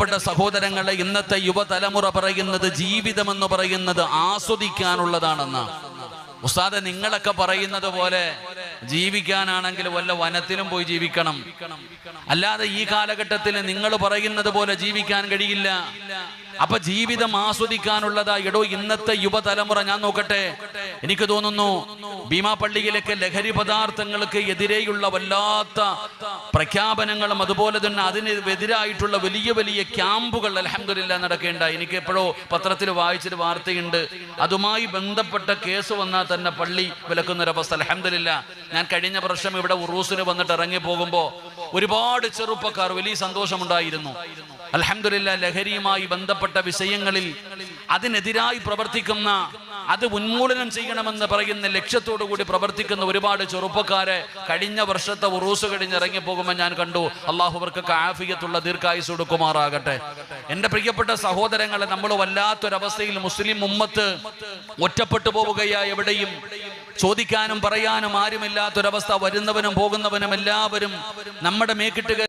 പ്രിയപ്പെട്ട സഹോദരങ്ങളെ, ഇന്നത്തെ യുവതലമുറ പറയുന്നത് ജീവിതമെന്ന് പറയുന്നത് ആസ്വദിക്കാനുള്ളതാണെന്ന്. ഉസ്താദെ, നിങ്ങളൊക്കെ പറയുന്നത് പോലെ ജീവിക്കാനാണെങ്കിൽ വല്ല വനത്തിലും പോയി ജീവിക്കണം, അല്ലാതെ ഈ കാലഘട്ടത്തിൽ നിങ്ങൾ പറയുന്നത് പോലെ ജീവിക്കാൻ കഴിയില്ല. അപ്പൊ ജീവിതം ആസ്വദിക്കാനുള്ളതാ. എടോ, ഇന്നത്തെ യുവതലമുറ ഞാൻ നോക്കട്ടെ, എനിക്ക് തോന്നുന്നു ഭീമാപള്ളിയിലൊക്കെ ലഹരി പദാർത്ഥങ്ങൾക്ക് എതിരെയുള്ള വല്ലാത്ത പ്രഖ്യാപനങ്ങളും അതുപോലെ തന്നെ അതിനെതിരായിട്ടുള്ള വലിയ വലിയ ക്യാമ്പുകൾ അൽഹംദുലില്ലാഹ് നടക്കേണ്ടായി. എനിക്ക് എപ്പോഴോ പത്രത്തിൽ വായിച്ചൊരു വാർത്തയുണ്ട്, അതുമായി ബന്ധപ്പെട്ട കേസ് വന്നാൽ തന്നെ പള്ളി വിലക്കുന്നൊരവസ്ഥ. അൽഹംദുലില്ലാഹ്, ഞാൻ കഴിഞ്ഞ വർഷം ഇവിടെ ഉറൂസിന് വന്നിട്ട് ഇറങ്ങി പോകുമ്പോൾ ഒരുപാട് ചെറുപ്പക്കാർ വലിയ സന്തോഷമുണ്ടായിരുന്നു. അൽഹംദുലില്ലാഹ്, ലഹരിയുമായി ബന്ധപ്പെട്ട വിഷയങ്ങളിൽ അതിനെതിരായി പ്രവർത്തിക്കുന്ന, അത് ഉന്മൂലനം ചെയ്യണമെന്ന് പറയുന്ന ലക്ഷ്യത്തോടു കൂടി പ്രവർത്തിക്കുന്ന ഒരുപാട് ചെറുപ്പക്കാരെ കഴിഞ്ഞ വർഷത്തെ ഉറൂസ് കഴിഞ്ഞിറങ്ങി പോകുമ്പോൾ ഞാൻ കണ്ടു. അള്ളാഹു അവർക്കൊക്കെ ആഫിയത്തുള്ള ദീർഘായുസ് കൊടുക്കുമാറാകട്ടെ. എൻ്റെ പ്രിയപ്പെട്ട സഹോദരങ്ങളെ, നമ്മൾ വല്ലാത്തൊരവസ്ഥയിൽ മുസ്ലിം ഉമ്മത്ത് ഒറ്റപ്പെട്ടു പോവുകയായി. എവിടെയും ചോദിക്കാനും പറയാനും ആരുമില്ലാത്തൊരവസ്ഥ. വരുന്നവനും പോകുന്നവനും എല്ലാവരും നമ്മുടെ മേക്കിട്ട്